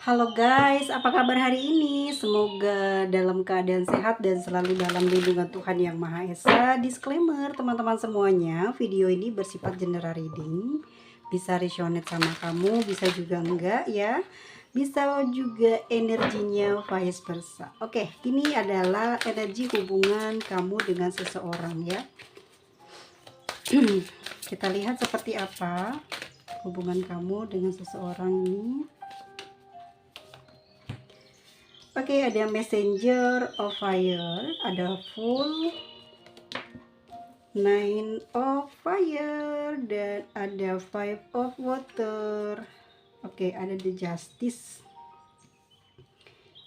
Halo guys, apa kabar hari ini? Semoga dalam keadaan sehat dan selalu dalam lindungan Tuhan Yang Maha Esa. Disclaimer teman-teman semuanya, video ini bersifat general reading. Bisa resonate sama kamu, bisa juga enggak ya. Bisa juga energinya vice versa. Oke, ini adalah energi hubungan kamu dengan seseorang ya. Kita lihat seperti apa hubungan kamu dengan seseorang ini. Oke, ada messenger of fire, ada full, nine of fire, dan ada five of water. Oke, ada the justice.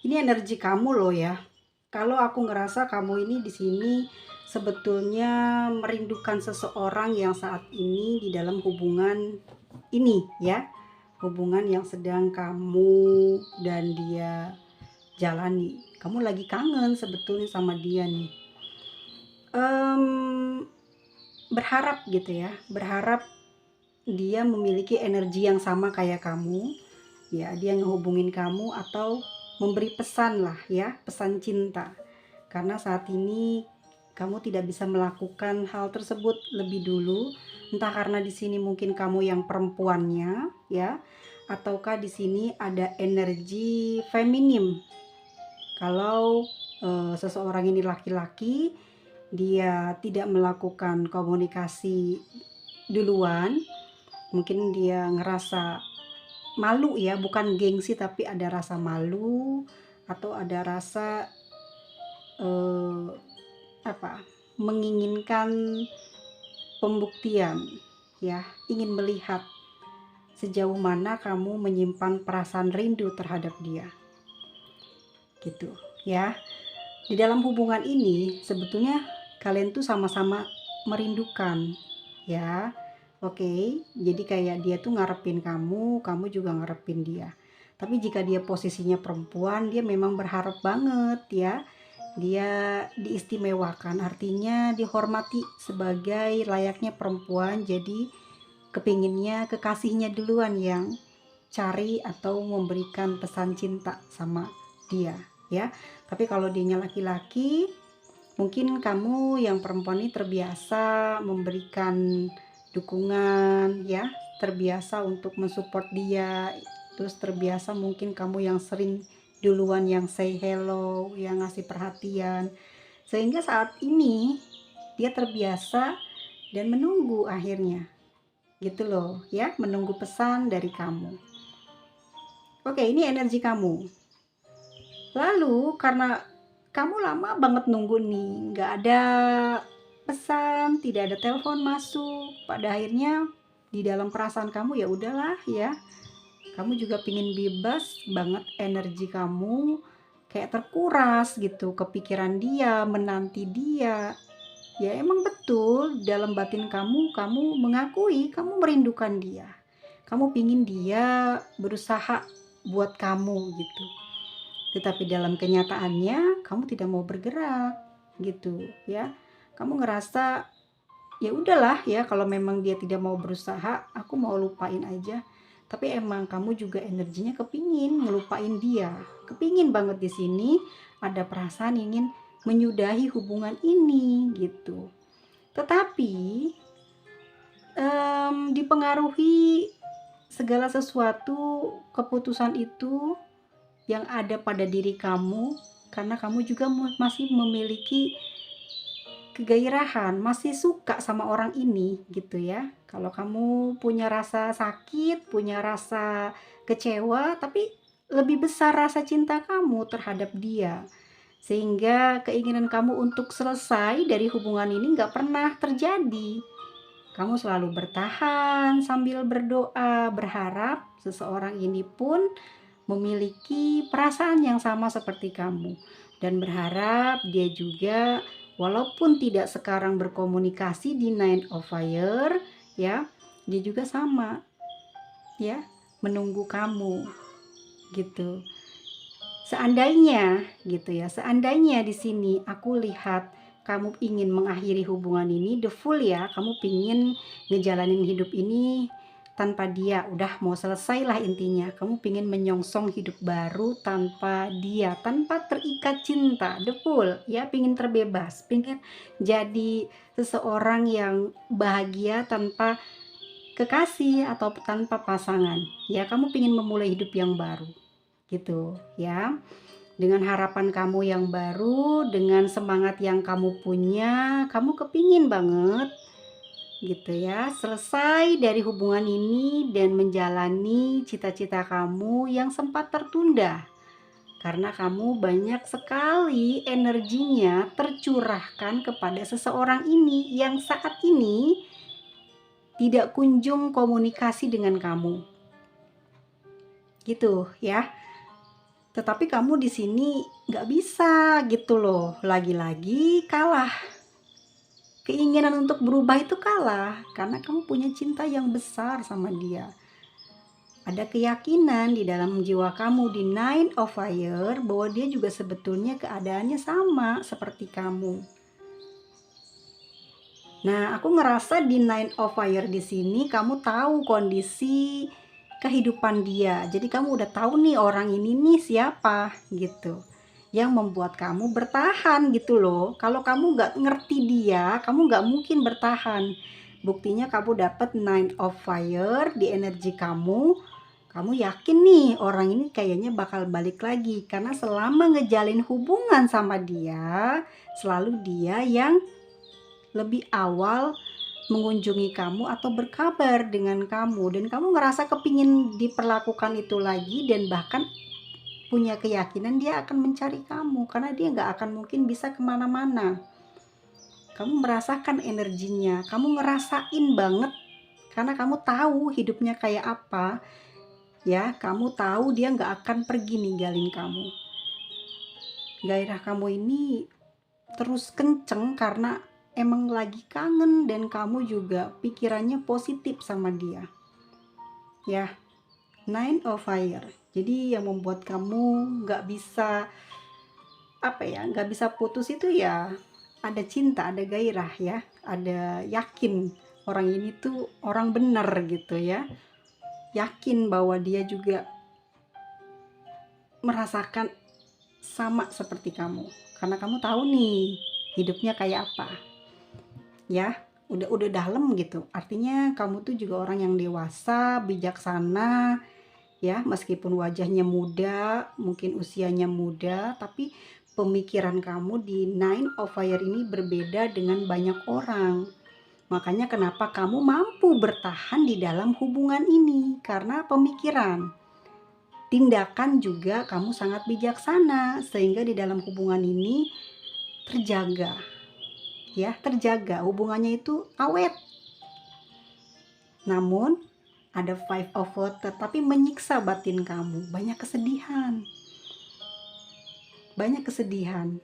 Ini energi kamu loh ya. Kalau aku ngerasa kamu ini di sini sebetulnya merindukan seseorang yang saat ini di dalam hubungan ini ya. Hubungan yang sedang kamu dan dia jalani. Kamu lagi kangen sebetulnya sama dia nih. Berharap gitu ya, berharap dia memiliki energi yang sama kayak kamu ya, dia ngehubungin kamu atau memberi pesan lah ya, pesan cinta. Karena saat ini kamu tidak bisa melakukan hal tersebut lebih dulu, entah karena di sini mungkin kamu yang perempuannya ya, ataukah di sini ada energi feminim. Kalau seseorang ini laki-laki, dia tidak melakukan komunikasi duluan, mungkin dia ngerasa malu ya, bukan gengsi tapi ada rasa malu atau ada rasa menginginkan pembuktian ya, ingin melihat sejauh mana kamu menyimpan perasaan rindu terhadap dia gitu ya. Di dalam hubungan ini sebetulnya kalian tuh sama-sama merindukan ya. Oke, jadi kayak dia tuh ngarepin kamu, kamu juga ngarepin dia. Tapi jika dia posisinya perempuan, dia memang berharap banget ya. Dia diistimewakan, artinya dihormati sebagai layaknya perempuan. Jadi kepinginnya kekasihnya duluan yang cari atau memberikan pesan cinta sama dia ya. Tapi kalau dia laki-laki, mungkin kamu yang perempuan ini terbiasa memberikan dukungan ya, terbiasa untuk mensupport dia, terus terbiasa mungkin kamu yang sering duluan yang say hello, yang ngasih perhatian, sehingga saat ini dia terbiasa dan menunggu akhirnya gitu loh ya, menunggu pesan dari kamu. Oke, ini energi kamu. Lalu karena kamu lama banget nunggu nih, nggak ada pesan, tidak ada telepon masuk, pada akhirnya di dalam perasaan kamu ya udahlah ya, kamu juga pingin bebas banget, energi kamu kayak terkuras gitu, kepikiran dia, menanti dia. Ya emang betul dalam batin kamu mengakui kamu merindukan dia, kamu pingin dia berusaha buat kamu gitu. Tetapi dalam kenyataannya kamu tidak mau bergerak gitu ya. Kamu ngerasa ya udahlah ya, kalau memang dia tidak mau berusaha, aku mau lupain aja. Tapi emang kamu juga energinya kepingin ngelupain dia. Kepingin banget di sini ada perasaan ingin menyudahi hubungan ini gitu. Tetapi dipengaruhi segala sesuatu keputusan itu yang ada pada diri kamu, karena kamu juga masih memiliki kegairahan, masih suka sama orang ini gitu ya. Kalau kamu punya rasa sakit, punya rasa kecewa, tapi lebih besar rasa cinta kamu terhadap dia, sehingga keinginan kamu untuk selesai dari hubungan ini nggak pernah terjadi. Kamu selalu bertahan sambil berdoa, berharap seseorang ini pun memiliki perasaan yang sama seperti kamu, dan berharap dia juga walaupun tidak sekarang berkomunikasi di Nine of Fire ya, dia juga sama ya, menunggu kamu gitu. Seandainya gitu ya, seandainya di sini aku lihat kamu ingin mengakhiri hubungan ini the full ya, kamu pingin ngejalanin hidup ini tanpa dia, udah mau selesai lah intinya. Kamu pingin menyongsong hidup baru tanpa dia, tanpa terikat cinta, full ya, pingin terbebas, pingin jadi seseorang yang bahagia tanpa kekasih atau tanpa pasangan. Ya, kamu pingin memulai hidup yang baru, gitu ya. Dengan harapan kamu yang baru, dengan semangat yang kamu punya, kamu kepingin banget gitu ya, selesai dari hubungan ini dan menjalani cita-cita kamu yang sempat tertunda karena kamu banyak sekali energinya tercurahkan kepada seseorang ini yang saat ini tidak kunjung komunikasi dengan kamu gitu ya. Tetapi kamu di sini nggak bisa gitu loh, lagi-lagi kalah. Keinginan untuk berubah itu kalah karena kamu punya cinta yang besar sama dia. Ada keyakinan di dalam jiwa kamu di Nine of Fire bahwa dia juga sebetulnya keadaannya sama seperti kamu. Nah, aku ngerasa di Nine of Fire di sini kamu tahu kondisi kehidupan dia. Jadi kamu udah tahu nih orang ini nih siapa gitu. Yang membuat kamu bertahan gitu loh. Kalau kamu nggak ngerti dia, kamu nggak mungkin bertahan. Buktinya kamu dapat Nine of Fire di energi kamu. Kamu yakin nih orang ini kayaknya bakal balik lagi. Karena selama ngejalin hubungan sama dia, selalu dia yang lebih awal mengunjungi kamu atau berkabar dengan kamu. Dan kamu ngerasa kepingin diperlakukan itu lagi dan bahkan punya keyakinan dia akan mencari kamu karena dia nggak akan mungkin bisa kemana-mana. Kamu merasakan energinya, kamu ngerasain banget karena kamu tahu hidupnya kayak apa ya. Kamu tahu dia nggak akan pergi ninggalin kamu. Gairah kamu ini terus kenceng karena emang lagi kangen dan kamu juga pikirannya positif sama dia ya. Nine of Fire, jadi yang membuat kamu nggak bisa nggak bisa putus itu ya ada cinta, ada gairah ya, ada yakin orang ini tuh orang bener gitu ya, yakin bahwa dia juga merasakan sama seperti kamu karena kamu tahu nih hidupnya kayak apa ya. Udah dalam gitu, artinya kamu tuh juga orang yang dewasa, bijaksana ya, meskipun wajahnya muda, mungkin usianya muda, tapi pemikiran kamu di Nine of Fire ini berbeda dengan banyak orang. Makanya kenapa kamu mampu bertahan di dalam hubungan ini, karena pemikiran. Tindakan juga kamu sangat bijaksana, sehingga di dalam hubungan ini terjaga. Ya, terjaga, hubungannya itu awet. Namun ada Five of Water, tapi menyiksa batin kamu. Banyak kesedihan.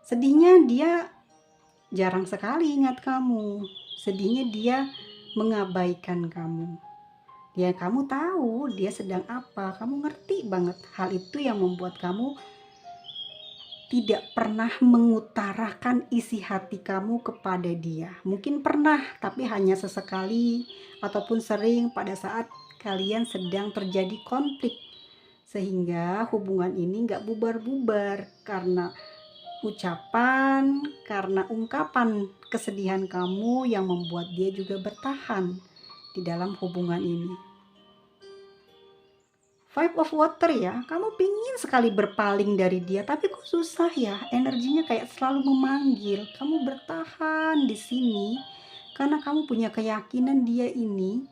Sedihnya dia jarang sekali ingat kamu. Sedihnya dia mengabaikan kamu. Ya, kamu tahu dia sedang apa. Kamu ngerti banget. Hal itu yang membuat kamu tidak pernah mengutarakan isi hati kamu kepada dia. Mungkin pernah, tapi hanya sesekali ataupun sering pada saat kalian sedang terjadi konflik. Sehingga hubungan ini gak bubar-bubar karena ucapan, karena ungkapan kesedihan kamu yang membuat dia juga bertahan di dalam hubungan ini. Five of Water ya, kamu pingin sekali berpaling dari dia, tapi kok susah ya, energinya kayak selalu memanggil. Kamu bertahan di sini karena kamu punya keyakinan dia ini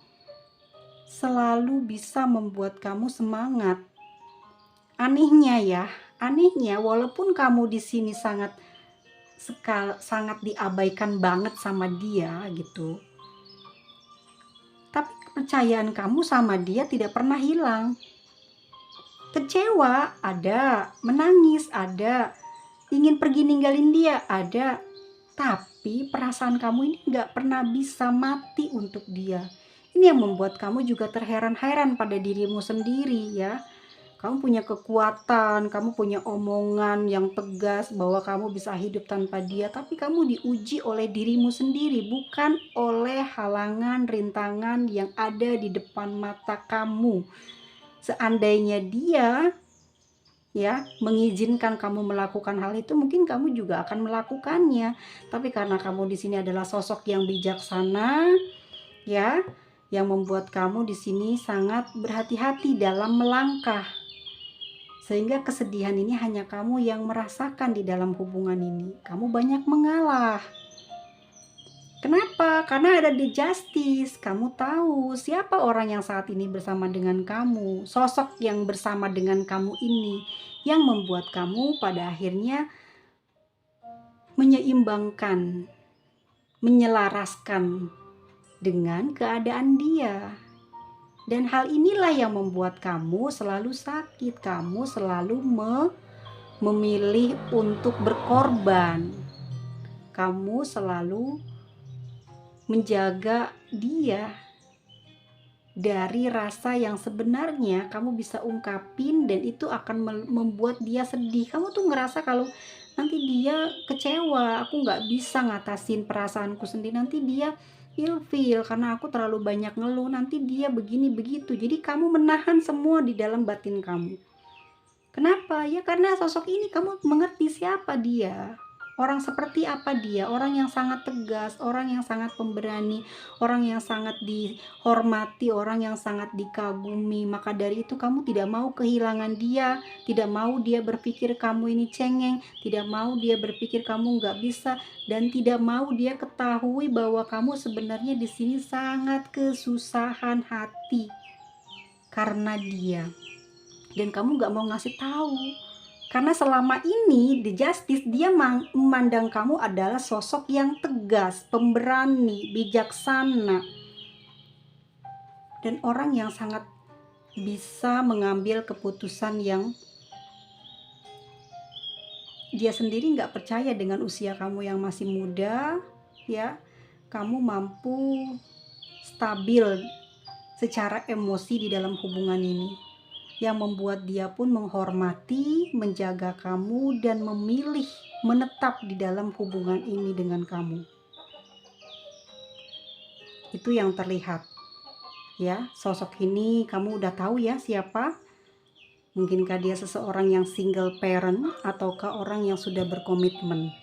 selalu bisa membuat kamu semangat. Anehnya walaupun kamu di sini sangat diabaikan banget sama dia gitu, tapi kepercayaan kamu sama dia tidak pernah hilang. Kecewa ada, menangis ada, ingin pergi ninggalin dia ada, tapi perasaan kamu ini gak pernah bisa mati untuk dia. Ini yang membuat kamu juga terheran-heran pada dirimu sendiri ya. Kamu punya kekuatan, kamu punya omongan yang tegas bahwa kamu bisa hidup tanpa dia, tapi kamu diuji oleh dirimu sendiri, bukan oleh halangan, rintangan yang ada di depan mata kamu. Seandainya dia ya mengizinkan kamu melakukan hal itu, mungkin kamu juga akan melakukannya. Tapi karena kamu di sini adalah sosok yang bijaksana, ya, yang membuat kamu di sini sangat berhati-hati dalam melangkah. Sehingga kesedihan ini hanya kamu yang merasakan di dalam hubungan ini. Kamu banyak mengalah. Kenapa? Karena ada the justice. Kamu tahu siapa orang yang saat ini bersama dengan kamu. Sosok yang bersama dengan kamu ini yang membuat kamu pada akhirnya menyeimbangkan, menyelaraskan dengan keadaan dia. Dan hal inilah yang membuat kamu selalu sakit. Kamu selalu memilih untuk berkorban. Kamu selalu menjaga dia dari rasa yang sebenarnya kamu bisa ungkapin, dan itu akan membuat dia sedih. Kamu tuh ngerasa kalau nanti dia kecewa, aku nggak bisa ngatasin perasaanku sendiri, nanti dia ilfeel karena aku terlalu banyak ngeluh, nanti dia begini begitu. Jadi kamu menahan semua di dalam batin kamu. Kenapa? Ya karena sosok ini kamu mengerti siapa dia, orang seperti apa dia, orang yang sangat tegas, orang yang sangat pemberani, orang yang sangat dihormati, orang yang sangat dikagumi. Maka dari itu kamu tidak mau kehilangan dia, tidak mau dia berpikir kamu ini cengeng, tidak mau dia berpikir kamu nggak bisa, dan tidak mau dia ketahui bahwa kamu sebenarnya di sini sangat kesusahan hati karena dia. Dan kamu gak mau ngasih tahu, karena selama ini The Justice dia memandang kamu adalah sosok yang tegas, pemberani, bijaksana, dan orang yang sangat bisa mengambil keputusan yang dia sendiri gak percaya. Dengan usia kamu yang masih muda, ya, kamu mampu stabil secara emosi di dalam hubungan ini, yang membuat dia pun menghormati, menjaga kamu, dan memilih menetap di dalam hubungan ini dengan kamu. Itu yang terlihat. Ya, sosok ini kamu udah tahu ya siapa? Mungkinkah dia seseorang yang single parent ataukah orang yang sudah berkomitmen?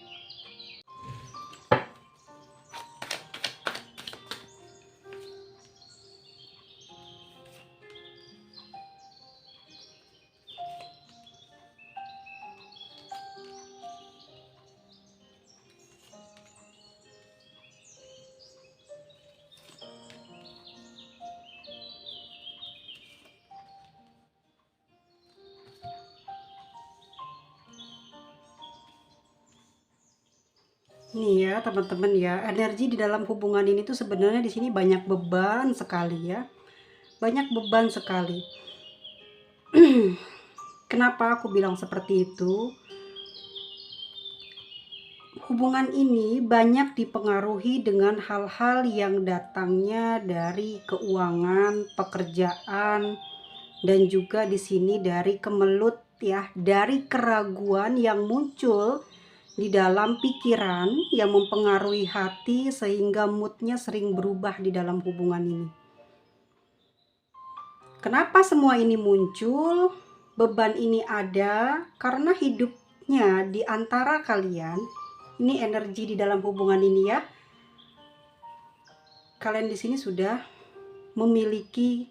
Nih ya teman-teman ya, energi di dalam hubungan ini tuh sebenarnya di sini banyak beban sekali ya. Banyak beban sekali. Kenapa aku bilang seperti itu? Hubungan ini banyak dipengaruhi dengan hal-hal yang datangnya dari keuangan, pekerjaan, dan juga di sini dari kemelut ya, dari keraguan yang muncul di dalam pikiran yang mempengaruhi hati sehingga moodnya sering berubah di dalam hubungan ini. Kenapa semua ini muncul? Beban ini ada karena hidupnya di antara kalian, ini energi di dalam hubungan ini ya. Kalian di sini sudah memiliki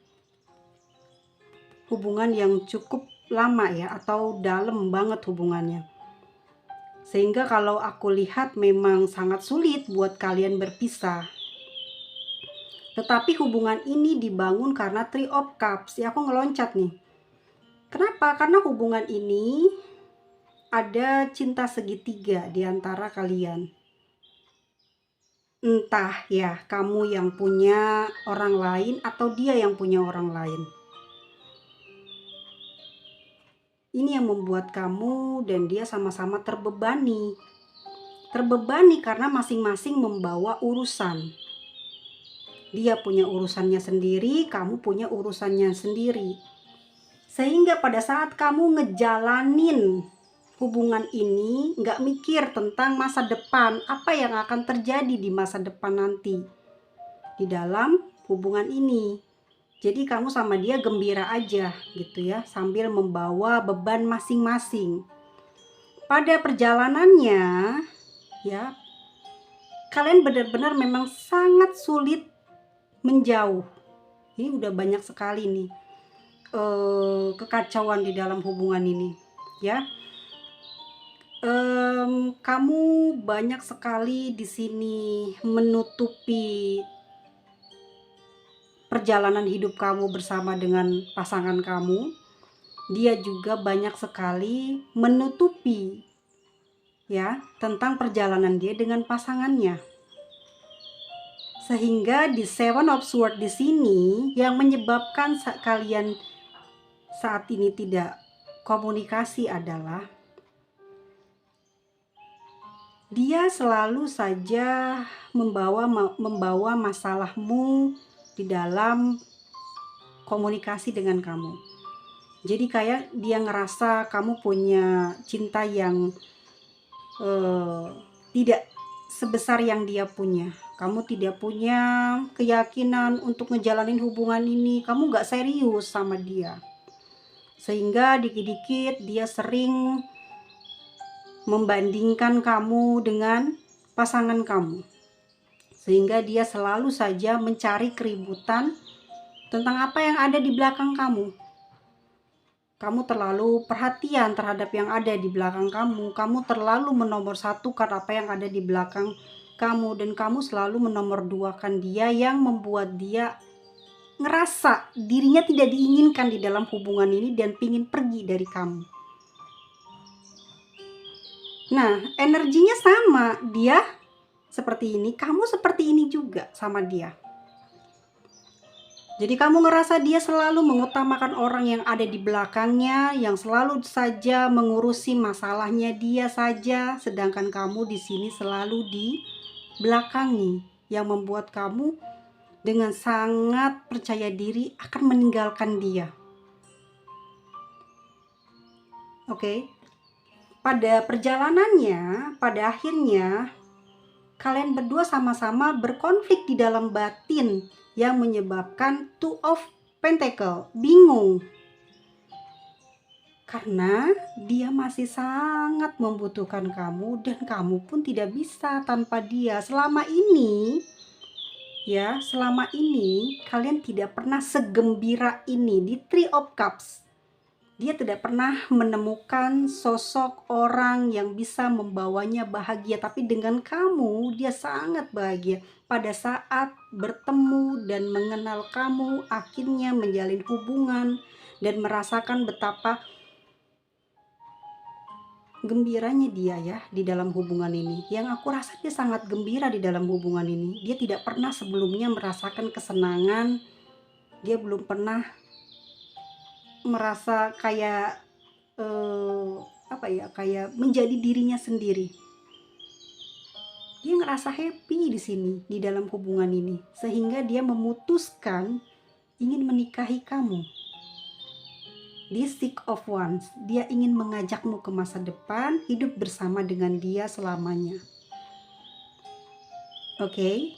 hubungan yang cukup lama ya, atau dalam banget hubungannya. Sehingga kalau aku lihat memang sangat sulit buat kalian berpisah. Tetapi hubungan ini dibangun karena Three of Cups. Ya, aku ngeloncat nih. Kenapa? Karena hubungan ini ada cinta segitiga di antara kalian. Entah ya, kamu yang punya orang lain atau dia yang punya orang lain. Ini yang membuat kamu dan dia sama-sama terbebani. Terbebani karena masing-masing membawa urusan. Dia punya urusannya sendiri, kamu punya urusannya sendiri. Sehingga pada saat kamu ngejalanin hubungan ini, nggak mikir tentang masa depan, apa yang akan terjadi di masa depan nanti di dalam hubungan ini. Jadi kamu sama dia gembira aja gitu ya, sambil membawa beban masing-masing. Pada perjalanannya ya, kalian benar-benar memang sangat sulit menjauh. Ini udah banyak sekali nih kekacauan di dalam hubungan ini ya. Kamu banyak sekali di sini menutupi perjalanan hidup kamu bersama dengan pasangan kamu. Dia juga banyak sekali menutupi ya tentang perjalanan dia dengan pasangannya. Sehingga di Seven of Swords di sini yang menyebabkan kalian saat ini tidak komunikasi adalah dia selalu saja membawa masalahmu di dalam komunikasi dengan kamu. Jadi kayak dia ngerasa kamu punya cinta yang tidak sebesar yang dia punya. Kamu tidak punya keyakinan untuk ngejalanin hubungan ini. Kamu gak serius sama dia. Sehingga dikit-dikit dia sering membandingkan kamu dengan pasangan kamu. Sehingga dia selalu saja mencari keributan tentang apa yang ada di belakang kamu. Kamu terlalu perhatian terhadap yang ada di belakang kamu. Kamu terlalu menomorsatukan apa yang ada di belakang kamu. Dan kamu selalu menomorduakan dia, yang membuat dia ngerasa dirinya tidak diinginkan di dalam hubungan ini dan pingin pergi dari kamu. Nah, energinya sama. Dia seperti ini, kamu seperti ini juga sama dia. Jadi kamu ngerasa dia selalu mengutamakan orang yang ada di belakangnya, yang selalu saja mengurusi masalahnya dia saja, sedangkan kamu di sini selalu dibelakangi, yang membuat kamu dengan sangat percaya diri akan meninggalkan dia. Oke. Pada perjalanannya, pada akhirnya kalian berdua sama-sama berkonflik di dalam batin, yang menyebabkan Two of Pentacle bingung. Karena dia masih sangat membutuhkan kamu dan kamu pun tidak bisa tanpa dia. Selama ini kalian tidak pernah segembira ini di Three of Cups. Dia tidak pernah menemukan sosok orang yang bisa membawanya bahagia, tapi dengan kamu dia sangat bahagia. Pada saat bertemu dan mengenal kamu, akhirnya menjalin hubungan dan merasakan betapa gembiranya dia ya di dalam hubungan ini. Yang aku rasa dia sangat gembira di dalam hubungan ini. Dia tidak pernah sebelumnya merasakan kesenangan. Dia belum pernah merasa kayak kayak menjadi dirinya sendiri. Dia ngerasa happy di sini di dalam hubungan ini, sehingga dia memutuskan ingin menikahi kamu. Di Six of Wands, dia ingin mengajakmu ke masa depan, hidup bersama dengan dia selamanya. Oke.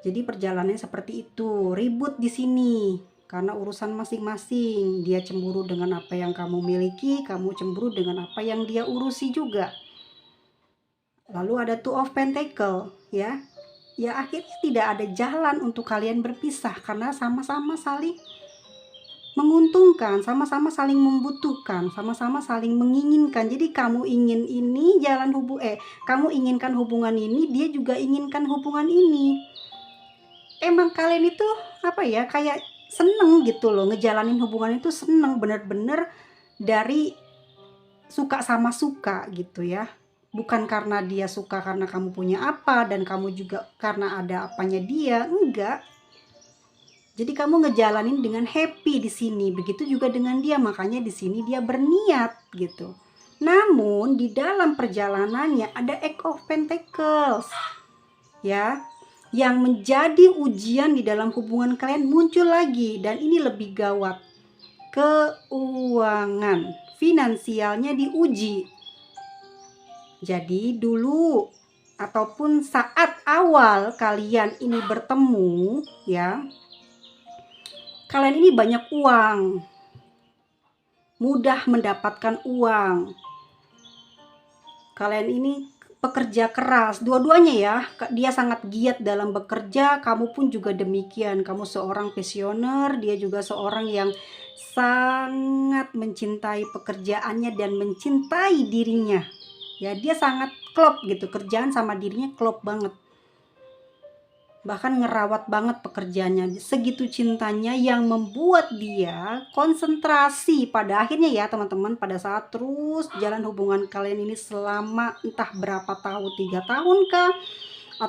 Jadi perjalanannya seperti itu, ribut di sini. Karena urusan masing-masing, dia cemburu dengan apa yang kamu miliki, kamu cemburu dengan apa yang dia urusi juga. Lalu ada Two of Pentacle ya. Ya akhirnya tidak ada jalan untuk kalian berpisah karena sama-sama saling menguntungkan, sama-sama saling membutuhkan, sama-sama saling menginginkan. Jadi kamu ingin ini kamu inginkan hubungan ini, dia juga inginkan hubungan ini. Emang kalian itu kayak seneng gitu loh, ngejalanin hubungan itu seneng, bener-bener dari suka sama suka gitu ya. Bukan karena dia suka karena kamu punya apa dan kamu juga karena ada apanya dia, enggak. Jadi kamu ngejalanin dengan happy di sini, begitu juga dengan dia, makanya di sini dia berniat gitu. Namun di dalam perjalanannya ada Eight of Pentacles ya. Yang menjadi ujian di dalam hubungan kalian muncul lagi, dan ini lebih gawat keuangan, finansialnya diuji. Jadi dulu ataupun saat awal kalian ini bertemu ya, kalian ini banyak uang, mudah mendapatkan uang. Kalian ini pekerja keras, dua-duanya ya. Dia sangat giat dalam bekerja, kamu pun juga demikian. Kamu seorang visioner, dia juga seorang yang sangat mencintai pekerjaannya dan mencintai dirinya. Ya, dia sangat klop gitu, kerjaan sama dirinya klop banget. Bahkan ngerawat banget pekerjaannya, segitu cintanya yang membuat dia konsentrasi pada akhirnya ya teman-teman, pada saat terus jalan hubungan kalian ini selama entah berapa tahun, 3 tahun kah,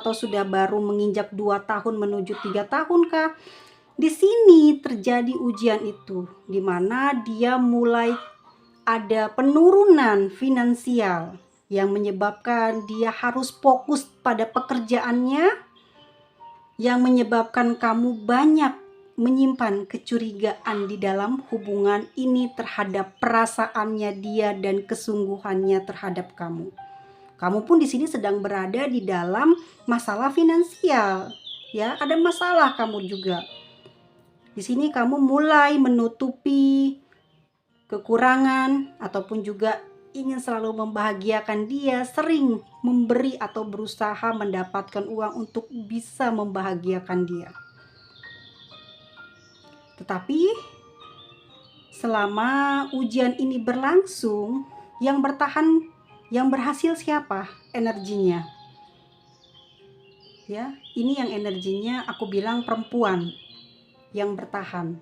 atau sudah baru menginjak 2 tahun menuju 3 tahun kah, di sini terjadi ujian itu, di mana dia mulai ada penurunan finansial yang menyebabkan dia harus fokus pada pekerjaannya, yang menyebabkan kamu banyak menyimpan kecurigaan di dalam hubungan ini terhadap perasaannya dia dan kesungguhannya terhadap kamu. Kamu pun di sini sedang berada di dalam masalah finansial, ya, ada masalah kamu juga. Di sini kamu mulai menutupi kekurangan ataupun juga ingin selalu membahagiakan dia, sering memberi atau berusaha mendapatkan uang untuk bisa membahagiakan dia. Tetapi selama ujian ini berlangsung, yang bertahan, yang berhasil siapa? Energinya. Ya, ini yang energinya aku bilang perempuan yang bertahan.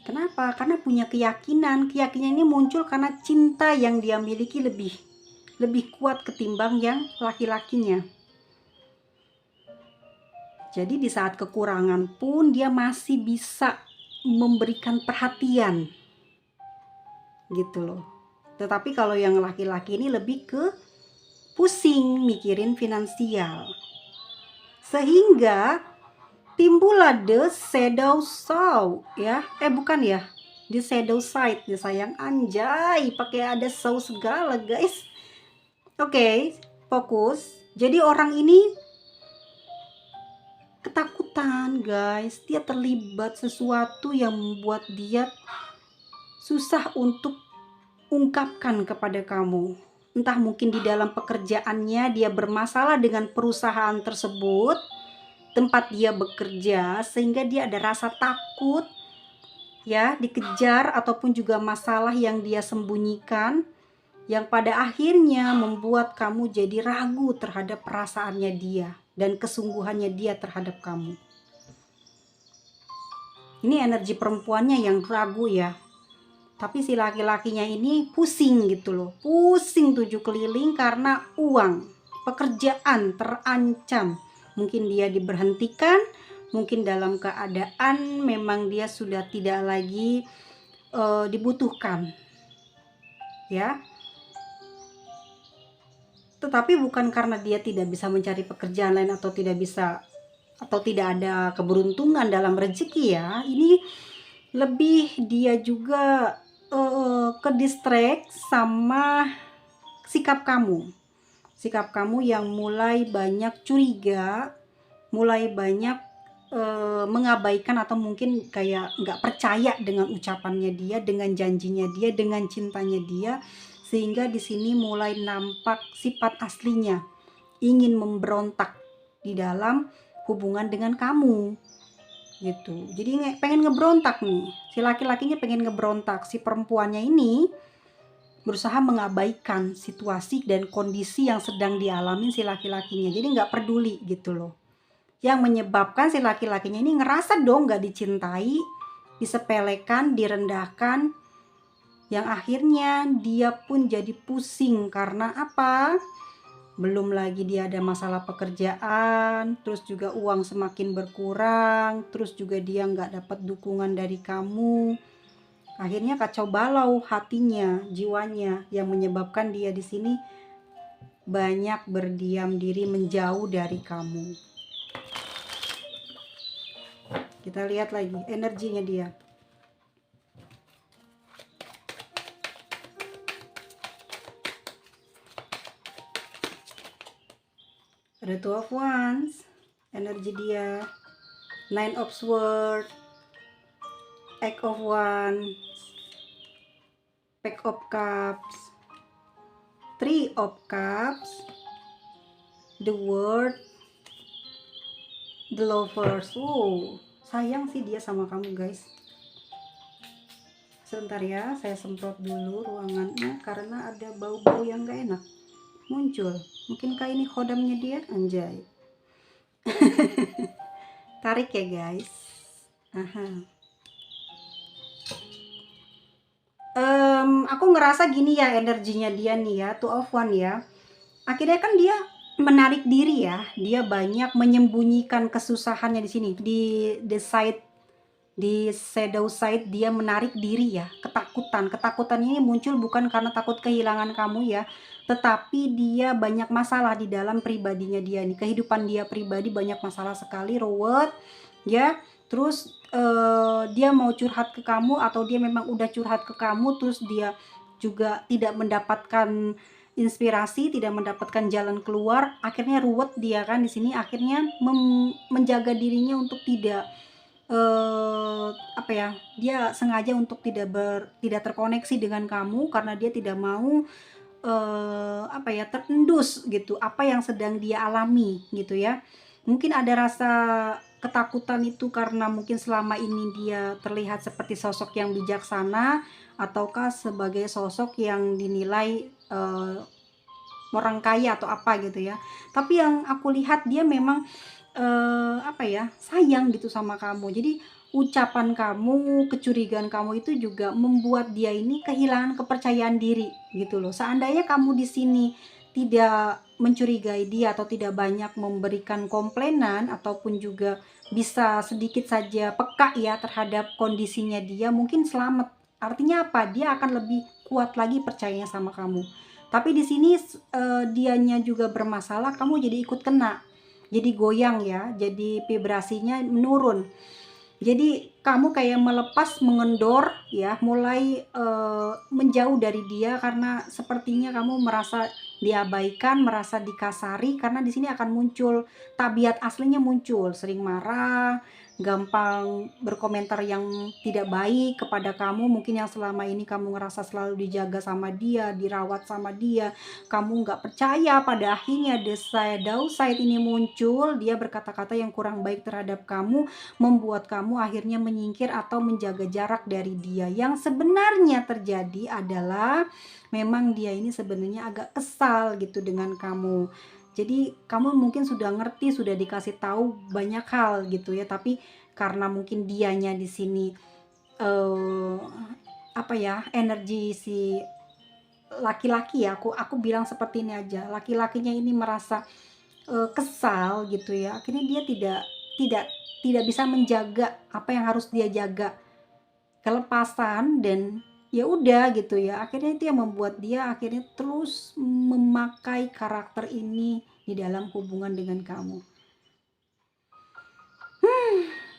Kenapa? Karena punya keyakinan. Keyakinan ini muncul karena cinta yang dia miliki lebih kuat ketimbang yang laki-lakinya. Jadi di saat kekurangan pun dia masih bisa memberikan perhatian. Gitu loh. Tetapi kalau yang laki-laki ini lebih ke pusing mikirin finansial. Sehingga timbullah the shadow side ya, bukan ya, the shadow side ya sayang, anjay pakai ada saw segala guys. Oke, fokus. Jadi orang ini ketakutan guys, dia terlibat sesuatu yang membuat dia susah untuk ungkapkan kepada kamu. Entah mungkin di dalam pekerjaannya dia bermasalah dengan perusahaan tersebut, tempat dia bekerja, sehingga dia ada rasa takut ya, dikejar, ataupun juga masalah yang dia sembunyikan, yang pada akhirnya membuat kamu jadi ragu terhadap perasaannya dia dan kesungguhannya dia terhadap kamu. Ini energi perempuannya yang ragu ya, tapi si laki-lakinya ini pusing gitu loh, pusing 7 keliling karena uang, pekerjaan terancam. Mungkin dia diberhentikan, mungkin dalam keadaan memang dia sudah tidak lagi dibutuhkan ya. Tetapi bukan karena dia tidak bisa mencari pekerjaan lain atau tidak bisa atau tidak ada keberuntungan dalam rezeki ya. Ini lebih dia juga ke distract sama sikap kamu. Sikap kamu yang mulai banyak curiga, mulai banyak mengabaikan atau mungkin kayak nggak percaya dengan ucapannya dia, dengan janjinya dia, dengan cintanya dia, sehingga di sini mulai nampak sifat aslinya, ingin memberontak di dalam hubungan dengan kamu gitu. Jadi pengen ngeberontak nih, si laki-lakinya pengen ngeberontak, si perempuannya ini berusaha mengabaikan situasi dan kondisi yang sedang dialami si laki-lakinya, jadi nggak peduli gitu loh, yang menyebabkan si laki-lakinya ini ngerasa dong nggak dicintai, disepelekan, direndahkan, yang akhirnya dia pun jadi pusing. Karena apa? Belum lagi dia ada masalah pekerjaan, terus juga uang semakin berkurang, terus juga dia nggak dapat dukungan dari kamu. Akhirnya kacau balau hatinya, jiwanya, yang menyebabkan dia di sini banyak berdiam diri, menjauh dari kamu. Kita lihat lagi energinya dia. Ada Two of Wands, energi dia. Nine of Swords, Eight of Wands, Pack of Cups, Three of Cups, The World, The Lovers. Sayang sih dia sama kamu guys. Sebentar ya, saya semprot dulu ruangannya karena ada bau-bau yang gak enak muncul. Mungkinkah ini kodamnya dia? Anjay. Tarik ya guys. Aku ngerasa gini ya energinya dia nih ya, Two of Wands ya. Akhirnya kan dia menarik diri ya, dia banyak menyembunyikan kesusahannya di sini, di the side, di shadow side dia menarik diri ya, ketakutan ini muncul bukan karena takut kehilangan kamu ya, tetapi dia banyak masalah di dalam pribadinya dia nih, kehidupan dia pribadi banyak masalah sekali, ruwet ya. Terus dia mau curhat ke kamu atau dia memang udah curhat ke kamu, terus dia juga tidak mendapatkan inspirasi, tidak mendapatkan jalan keluar, akhirnya ruwet dia kan di sini, akhirnya menjaga dirinya untuk tidak dia sengaja untuk tidak terkoneksi dengan kamu karena dia tidak mau terendus gitu apa yang sedang dia alami gitu ya. Mungkin ada rasa ketakutan itu karena mungkin selama ini dia terlihat seperti sosok yang bijaksana ataukah sebagai sosok yang dinilai orang kaya atau apa gitu ya. Tapi yang aku lihat dia memang sayang gitu sama kamu. Jadi ucapan kamu, kecurigaan kamu itu juga membuat dia ini kehilangan kepercayaan diri gitu loh. Seandainya kamu di sini tidak mencurigai dia atau tidak banyak memberikan komplainan ataupun juga bisa sedikit saja peka ya terhadap kondisinya dia, mungkin selamat. Artinya apa? Dia akan lebih kuat lagi percayanya sama kamu. Tapi di sini dianya juga bermasalah, kamu jadi ikut kena. Jadi goyang ya, jadi vibrasinya menurun. Jadi kamu kayak melepas, mengendor ya, mulai menjauh dari dia karena sepertinya kamu merasa diabaikan, merasa dikasari karena di sini akan muncul tabiat aslinya muncul, sering marah, gampang berkomentar yang tidak baik kepada kamu, mungkin yang selama ini kamu ngerasa selalu dijaga sama dia, dirawat sama dia, kamu nggak percaya, pada akhirnya the shadow side ini muncul, dia berkata-kata yang kurang baik terhadap kamu, membuat kamu akhirnya menyingkir atau menjaga jarak dari dia. Yang sebenarnya terjadi adalah memang dia ini sebenarnya agak kesal gitu dengan kamu. Jadi kamu mungkin sudah ngerti, sudah dikasih tahu banyak hal gitu ya, tapi karena mungkin dianya di sini energi si laki-laki ya, aku bilang seperti ini aja, laki-lakinya ini merasa kesal gitu ya, akhirnya dia tidak bisa menjaga apa yang harus dia jaga, kelepasan, dan ya udah gitu ya, akhirnya itu yang membuat dia akhirnya terus memakai karakter ini di dalam hubungan dengan kamu.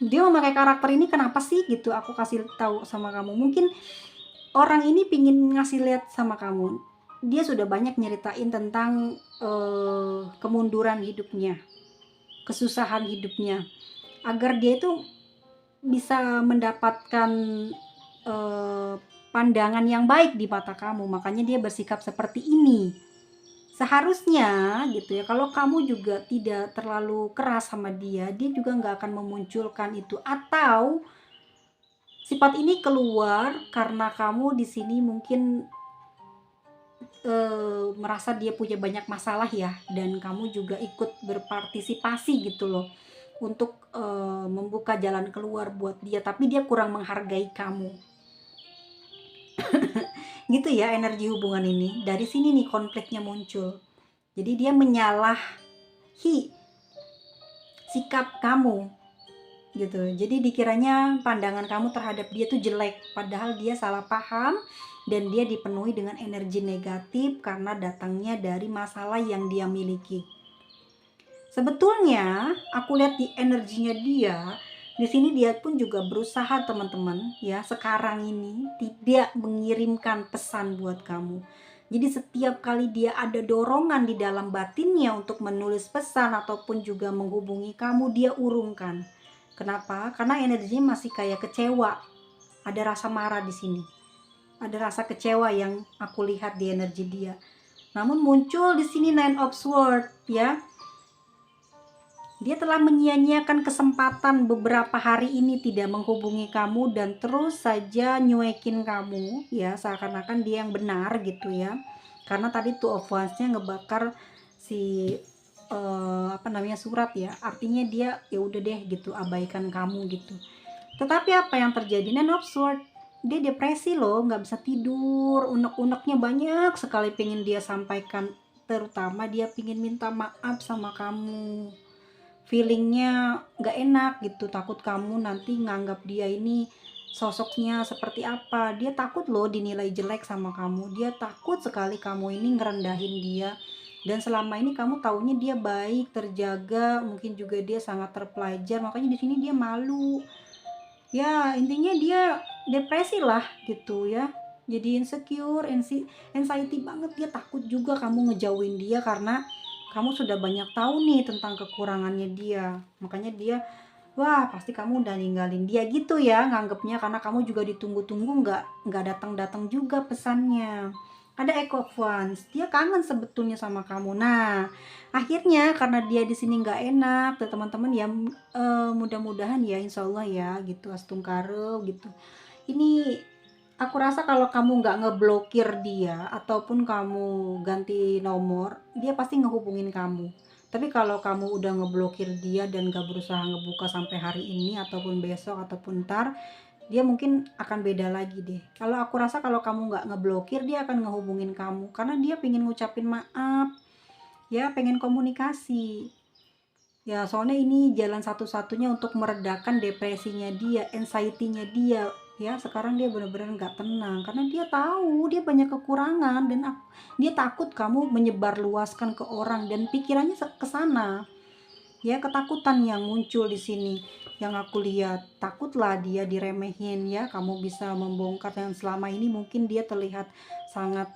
Dia memakai karakter ini kenapa sih gitu, aku kasih tahu sama kamu. Mungkin orang ini pingin ngasih lihat sama kamu, dia sudah banyak nyeritain tentang kemunduran hidupnya, kesusahan hidupnya, agar dia itu bisa mendapatkan pandangan yang baik di mata kamu, makanya dia bersikap seperti ini. Seharusnya gitu ya, kalau kamu juga tidak terlalu keras sama dia, dia juga nggak akan memunculkan itu, atau sifat ini keluar karena kamu di sini mungkin merasa dia punya banyak masalah ya, dan kamu juga ikut berpartisipasi gitu loh untuk membuka jalan keluar buat dia, tapi dia kurang menghargai kamu. Gitu ya energi hubungan ini. Dari sini nih konfliknya muncul. Jadi dia menyalahi sikap kamu gitu. Jadi dikiranya pandangan kamu terhadap dia tuh jelek, padahal dia salah paham dan dia dipenuhi dengan energi negatif karena datangnya dari masalah yang dia miliki. Sebetulnya aku lihat di energinya dia di sini, dia pun juga berusaha teman-teman ya, sekarang ini tidak mengirimkan pesan buat kamu. Jadi setiap kali dia ada dorongan di dalam batinnya untuk menulis pesan ataupun juga menghubungi kamu, dia urungkan. Kenapa? Karena energinya masih kayak kecewa. Ada rasa marah di sini. Ada rasa kecewa yang aku lihat di energi dia. Namun muncul di sini Nine of Swords, ya. Dia telah menyia-nyiakan kesempatan beberapa hari ini tidak menghubungi kamu dan terus saja nyuekin kamu, ya, seakan-akan dia yang benar gitu ya. Karena tadi Two of Wands-nya ngebakar si surat ya. Artinya dia ya udah deh gitu, abaikan kamu gitu. Tetapi apa yang terjadi? Nine of Swords, dia depresi loh, nggak bisa tidur, unek-uneknya banyak sekali pengen dia sampaikan, terutama dia pengen minta maaf sama kamu. Feelingnya nggak enak gitu, takut kamu nanti nganggap dia ini sosoknya seperti apa. Dia takut loh dinilai jelek sama kamu, dia takut sekali kamu ini ngerendahin dia. Dan selama ini kamu taunya dia baik, terjaga, mungkin juga dia sangat terpelajar, makanya di sini dia malu. Ya intinya dia depresi lah gitu ya, jadi insecure, anxiety banget. Dia takut juga kamu ngejauhin dia karena kamu sudah banyak tahu nih tentang kekurangannya dia. Makanya dia, wah pasti kamu udah ninggalin dia gitu ya nganggepnya, karena kamu juga ditunggu-tunggu, nggak datang-datang juga pesannya. Ada Echo of Wands, dia kangen sebetulnya sama kamu. Nah akhirnya karena dia di sini nggak enak tuh teman-teman ya, mudah-mudahan ya insya Allah ya gitu, astungkaro gitu. Ini aku rasa kalau kamu nggak ngeblokir dia ataupun kamu ganti nomor, dia pasti ngehubungin kamu. Tapi kalau kamu udah ngeblokir dia dan gak berusaha ngebuka sampai hari ini ataupun besok ataupun ntar, dia mungkin akan beda lagi deh. Kalau aku rasa kalau kamu nggak ngeblokir, dia akan ngehubungin kamu karena dia pengen ngucapin maaf, ya pengen komunikasi. Ya soalnya ini jalan satu-satunya untuk meredakan depresinya dia, anxiety-nya dia. Ya sekarang dia benar-benar nggak tenang karena dia tahu dia banyak kekurangan dan dia takut kamu menyebarluaskan ke orang dan pikirannya ke sana. Ya ketakutan yang muncul di sini yang aku lihat, takutlah dia diremehin ya. Kamu bisa membongkar yang selama ini mungkin dia terlihat sangat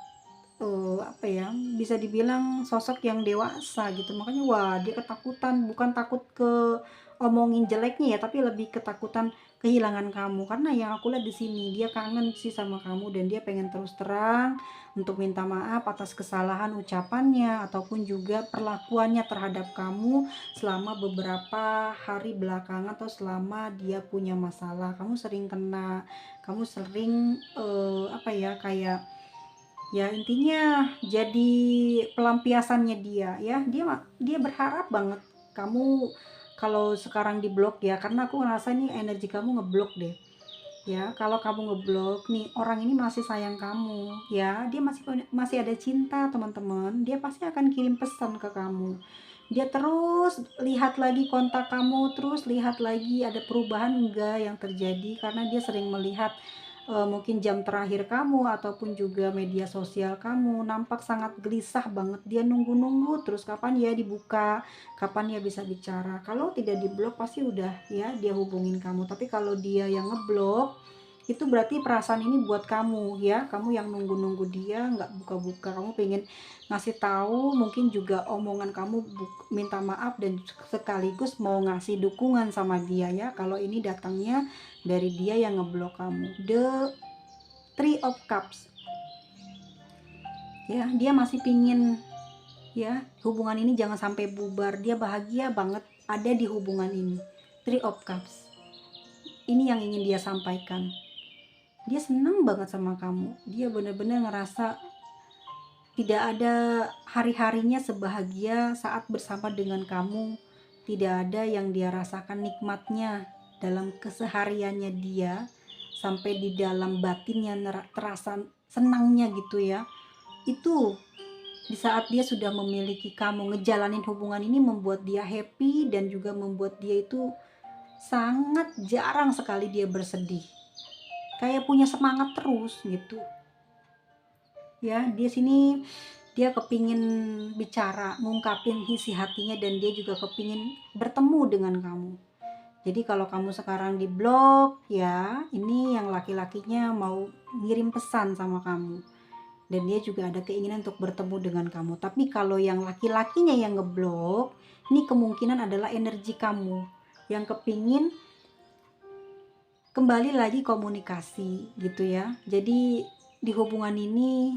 bisa dibilang sosok yang dewasa gitu. Makanya wah dia ketakutan, bukan takut ke omongin jeleknya ya, tapi lebih ketakutan kehilangan kamu. Karena yang aku lihat di sini dia kangen sih sama kamu dan dia pengen terus terang untuk minta maaf atas kesalahan ucapannya ataupun juga perlakuannya terhadap kamu selama beberapa hari belakangan atau selama dia punya masalah. Kamu sering kena, kamu sering kayak ya intinya jadi pelampiasannya dia ya. Dia berharap banget kamu kalau sekarang diblok ya, karena aku ngerasa nih energi kamu ngeblok deh ya. Kalau kamu ngeblok nih, orang ini masih sayang kamu ya, dia masih ada cinta teman-teman. Dia pasti akan kirim pesan ke kamu, dia terus lihat lagi kontak kamu, terus lihat lagi ada perubahan enggak yang terjadi, karena dia sering melihat mungkin jam terakhir kamu ataupun juga media sosial kamu. Nampak sangat gelisah banget, dia nunggu-nunggu terus kapan ya dibuka, kapan ya bisa bicara. Kalau tidak diblok pasti udah ya dia hubungin kamu. Tapi kalau dia yang ngeblok, itu berarti perasaan ini buat kamu ya. Kamu yang nunggu-nunggu dia nggak buka-buka, kamu pengen ngasih tahu, mungkin juga omongan kamu minta maaf dan sekaligus mau ngasih dukungan sama dia ya. Kalau ini datangnya dari dia yang ngeblok kamu. The Three of Cups ya, dia masih pingin ya hubungan ini jangan sampai bubar. Dia bahagia banget ada di hubungan ini. Three of Cups ini yang ingin dia sampaikan. Dia senang banget sama kamu, dia benar-benar ngerasa tidak ada hari-harinya sebahagia saat bersama dengan kamu. Tidak ada yang dia rasakan nikmatnya dalam kesehariannya dia sampai di dalam batinnya terasa senangnya gitu ya. Itu di saat dia sudah memiliki kamu, ngejalanin hubungan ini membuat dia happy dan juga membuat dia itu sangat jarang sekali dia bersedih. Kayak punya semangat terus gitu. Ya, dia sini dia kepingin bicara, ngungkapin isi hatinya dan dia juga kepingin bertemu dengan kamu. Jadi kalau kamu sekarang di blok ya, ini yang laki-lakinya mau ngirim pesan sama kamu. dan dia juga ada keinginan untuk bertemu dengan kamu. Tapi kalau yang laki-lakinya yang ngeblok, ini kemungkinan adalah energi kamu yang kepingin kembali lagi komunikasi gitu ya. Jadi di hubungan ini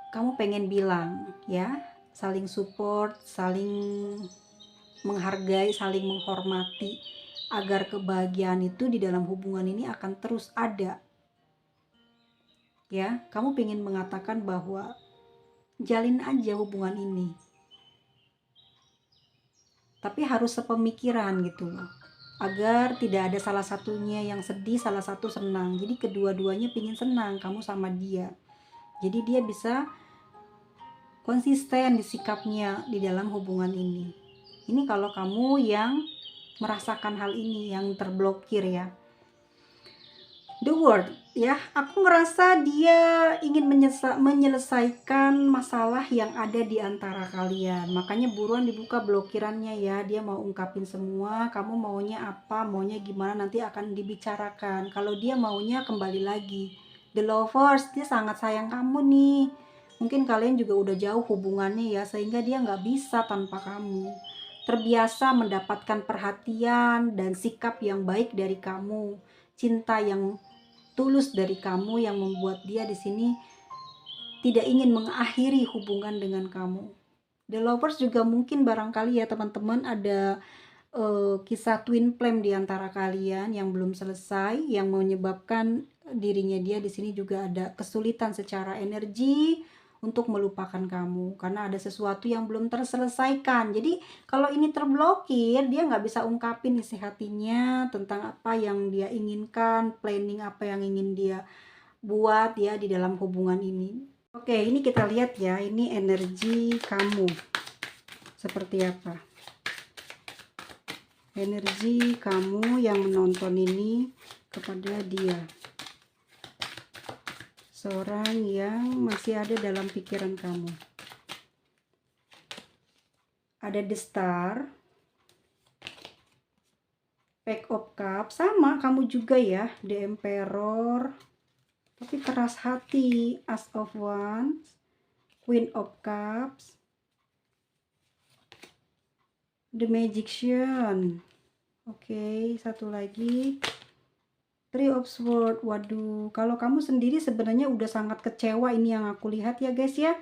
kamu pengen bilang ya, saling support, saling menghargai, saling menghormati, agar kebahagiaan itu di dalam hubungan ini akan terus ada. Ya, kamu pengen mengatakan bahwa jalin aja hubungan ini, tapi harus sepemikiran gitu loh, agar tidak ada salah satunya yang sedih, salah satu senang. Jadi kedua-duanya pengen senang kamu sama dia, jadi dia bisa konsisten di sikapnya di dalam hubungan ini. Ini kalau kamu yang merasakan hal ini, yang terblokir ya. The word ya, aku ngerasa dia ingin menyelesaikan masalah yang ada di antara kalian. Makanya buruan dibuka blokirannya ya. Dia mau ungkapin semua, kamu maunya apa, maunya gimana, nanti akan dibicarakan. Kalau dia maunya kembali lagi, the lovers, dia sangat sayang kamu nih. Mungkin kalian juga udah jauh hubungannya ya, sehingga dia nggak bisa tanpa kamu. Terbiasa mendapatkan perhatian dan sikap yang baik dari kamu, cinta yang tulus dari kamu yang membuat dia di sini tidak ingin mengakhiri hubungan dengan kamu. The lovers juga mungkin barangkali ya teman-teman ada kisah twin flame di antara kalian yang belum selesai, yang menyebabkan dirinya dia di sini juga ada kesulitan secara energi untuk melupakan kamu karena ada sesuatu yang belum terselesaikan. Jadi kalau ini terblokir, dia nggak bisa ungkapin isi hatinya tentang apa yang dia inginkan, planning apa yang ingin dia buat ya di dalam hubungan ini. Oke, ini kita lihat ya, ini energi kamu seperti apa. Energi kamu yang menonton ini kepada dia, seorang yang masih ada dalam pikiran kamu. Ada the star, pack of cups, sama kamu juga ya, the emperor, tapi keras hati, as of wands, queen of cups, the magician. Oke, satu lagi, Three of Swords. Waduh, kalau kamu sendiri sebenarnya udah sangat kecewa, ini yang aku lihat ya guys ya.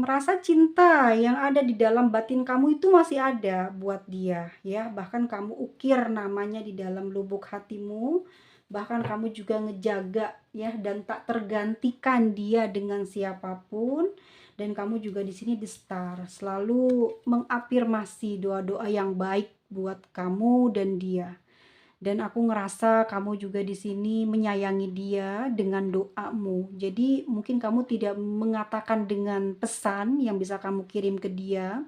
Rasa cinta yang ada di dalam batin kamu itu masih ada buat dia ya. Bahkan kamu ukir namanya di dalam lubuk hatimu. Bahkan kamu juga ngejaga ya, dan tak tergantikan dia dengan siapapun. Dan kamu juga di sini di star, selalu mengafirmasi doa-doa yang baik buat kamu dan dia. Dan aku ngerasa kamu juga di sini menyayangi dia dengan doamu. Jadi mungkin kamu tidak mengatakan dengan pesan yang bisa kamu kirim ke dia,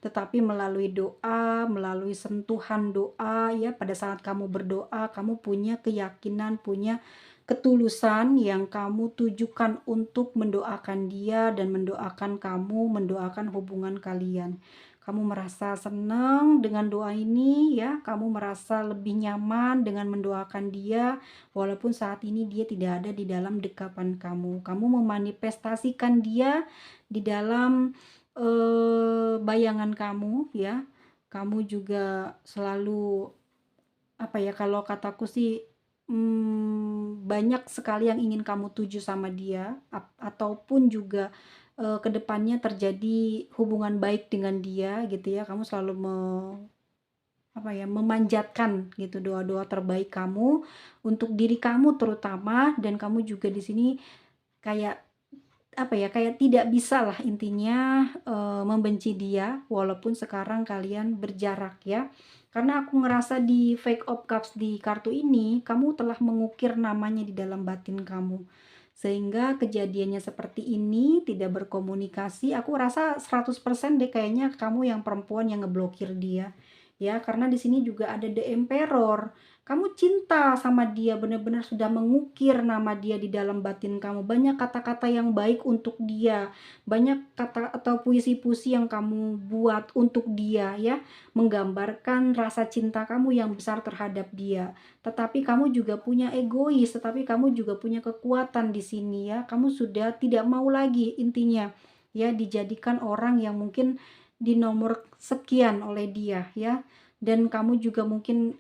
tetapi melalui doa, melalui sentuhan doa ya. Pada saat kamu berdoa, kamu punya keyakinan, punya ketulusan yang kamu tujukan untuk mendoakan dia dan mendoakan kamu, mendoakan hubungan kalian. Kamu merasa senang dengan doa ini ya, kamu merasa lebih nyaman dengan mendoakan dia walaupun saat ini dia tidak ada di dalam dekapan kamu. Kamu memanifestasikan dia di dalam bayangan kamu ya. Kamu juga selalu apa ya, kalau kataku sih banyak sekali yang ingin kamu tuju sama dia, ataupun juga kedepannya terjadi hubungan baik dengan dia gitu ya. Kamu selalu memanjatkan gitu doa-doa terbaik kamu untuk diri kamu terutama, dan kamu juga di sini kayak kayak tidak bisa lah intinya membenci dia walaupun sekarang kalian berjarak ya. Karena aku ngerasa di Fake of Cups di kartu ini, kamu telah mengukir namanya di dalam batin kamu. Sehingga kejadiannya seperti ini, tidak berkomunikasi, aku rasa 100% deh kayaknya kamu yang perempuan yang ngeblokir dia. Ya, karena di sini juga ada The Emperor. Kamu cinta sama dia, benar-benar sudah mengukir nama dia di dalam batin kamu. Banyak kata-kata yang baik untuk dia, banyak kata atau puisi-puisi yang kamu buat untuk dia ya, menggambarkan rasa cinta kamu yang besar terhadap dia. Tetapi kamu juga punya egois, tetapi kamu juga punya kekuatan di sini ya. Kamu sudah tidak mau lagi intinya ya dijadikan orang yang mungkin di nomor sekian oleh dia ya. Dan kamu juga mungkin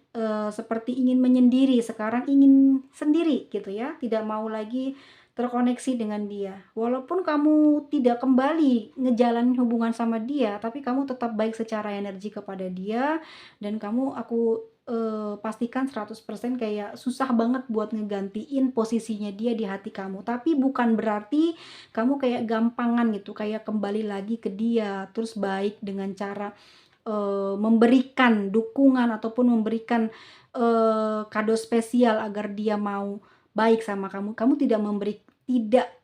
seperti ingin menyendiri, sekarang ingin sendiri gitu ya, tidak mau lagi terkoneksi dengan dia. Walaupun kamu tidak kembali ngejalanin hubungan sama dia, tapi kamu tetap baik secara energi kepada dia, dan aku pastikan 100% kayak susah banget buat ngegantiin posisinya dia di hati kamu. Tapi bukan berarti kamu kayak gampangan gitu, kayak kembali lagi ke dia, terus baik dengan cara memberikan dukungan ataupun memberikan kado spesial agar dia mau baik sama kamu. Kamu tidak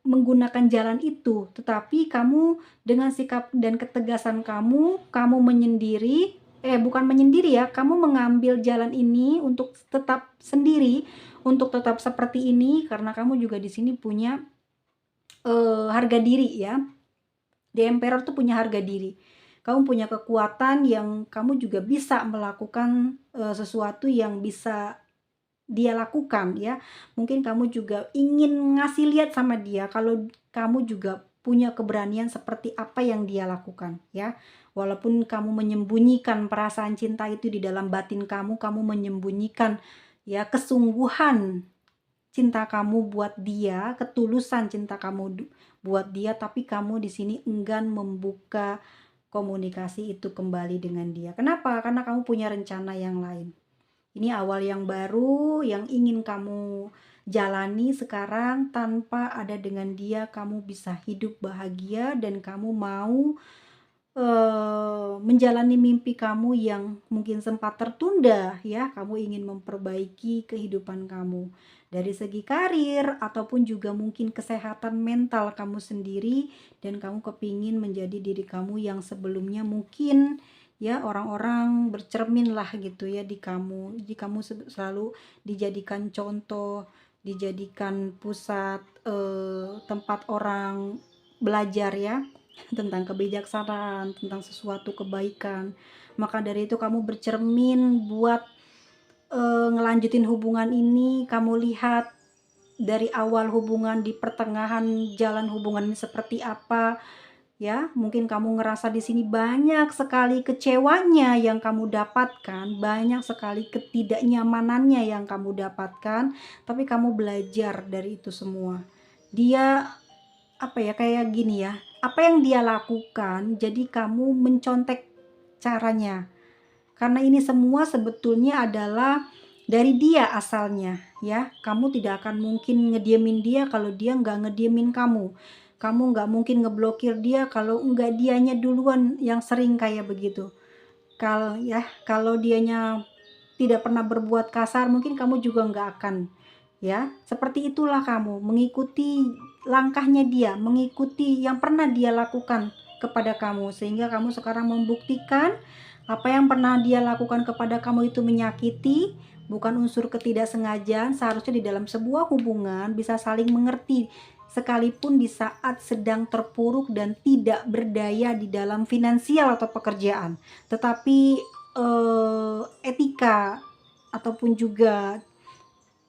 menggunakan jalan itu, tetapi kamu dengan sikap dan ketegasan kamu menyendiri, bukan menyendiri ya, kamu mengambil jalan ini untuk tetap sendiri, untuk tetap seperti ini karena kamu juga di sini punya harga diri ya. The Emperor tuh punya harga diri. Kamu punya kekuatan yang kamu juga bisa melakukan sesuatu yang bisa dia lakukan ya. Mungkin kamu juga ingin ngasih lihat sama dia kalau kamu juga punya keberanian seperti apa yang dia lakukan ya. Walaupun kamu menyembunyikan perasaan cinta itu di dalam batin kamu menyembunyikan ya kesungguhan cinta kamu buat dia, ketulusan cinta kamu buat dia, tapi kamu di sini enggan membuka komunikasi itu kembali dengan dia. Kenapa? Karena kamu punya rencana yang lain. Ini awal yang baru yang ingin kamu jalani sekarang. Tanpa ada dengan dia kamu bisa hidup bahagia dan kamu mau menjalani mimpi kamu yang mungkin sempat tertunda ya. Kamu ingin memperbaiki kehidupan kamu dari segi karir ataupun juga mungkin kesehatan mental kamu sendiri, dan kamu kepingin menjadi diri kamu yang sebelumnya mungkin ya orang-orang bercermin lah gitu ya di kamu. Jadi kamu selalu dijadikan contoh, dijadikan pusat tempat orang belajar ya tentang kebijaksanaan, tentang sesuatu kebaikan. Maka dari itu kamu bercermin buat ngelanjutin hubungan ini. Kamu lihat dari awal hubungan, di pertengahan jalan hubungan ini seperti apa ya. Mungkin kamu ngerasa di sini banyak sekali kecewanya yang kamu dapatkan, banyak sekali ketidaknyamanannya yang kamu dapatkan, tapi kamu belajar dari itu semua. Dia apa ya, kayak gini ya, apa yang dia lakukan jadi kamu mencontek caranya, karena ini semua sebetulnya adalah dari dia asalnya ya. Kamu tidak akan mungkin ngediemin dia kalau dia nggak ngediemin kamu. Kamu nggak mungkin ngeblokir dia kalau nggak dianya duluan yang sering kayak begitu. Kalau dianya tidak pernah berbuat kasar, mungkin kamu juga nggak akan ya. Seperti itulah kamu mengikuti langkahnya dia, mengikuti yang pernah dia lakukan kepada kamu, sehingga kamu sekarang membuktikan apa yang pernah dia lakukan kepada kamu itu menyakiti, bukan unsur ketidaksengajaan. Seharusnya di dalam sebuah hubungan bisa saling mengerti, sekalipun di saat sedang terpuruk dan tidak berdaya di dalam finansial atau pekerjaan. Tetapi etika ataupun juga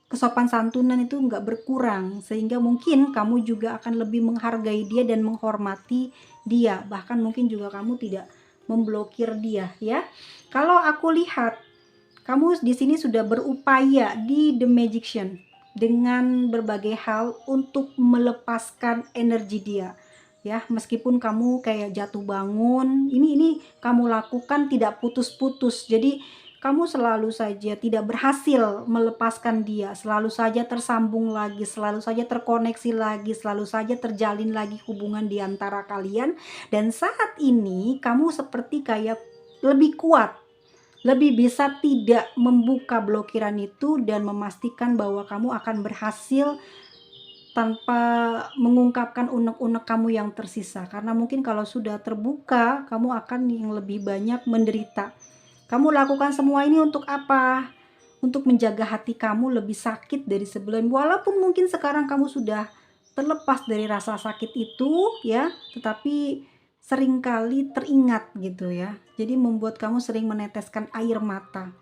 kesopan santunan itu nggak berkurang, sehingga mungkin kamu juga akan lebih menghargai dia dan menghormati dia. Bahkan mungkin juga kamu tidak memblokir dia ya. Kalau aku lihat kamu di sini sudah berupaya di The Magician dengan berbagai hal untuk melepaskan energi dia ya. Meskipun kamu kayak jatuh bangun, ini kamu lakukan tidak putus-putus. Jadi kamu selalu saja tidak berhasil melepaskan dia, selalu saja tersambung lagi, selalu saja terkoneksi lagi, selalu saja terjalin lagi hubungan di antara kalian. Dan saat ini kamu seperti kayak lebih kuat, lebih bisa tidak membuka blokiran itu dan memastikan bahwa kamu akan berhasil tanpa mengungkapkan unek-unek kamu yang tersisa. Karena mungkin kalau sudah terbuka, kamu akan yang lebih banyak menderita. Kamu lakukan semua ini untuk apa? untuk menjaga hati kamu lebih sakit dari sebelum. Walaupun mungkin sekarang kamu sudah terlepas dari rasa sakit itu ya, tetapi seringkali teringat gitu ya. Jadi membuat kamu sering meneteskan air mata.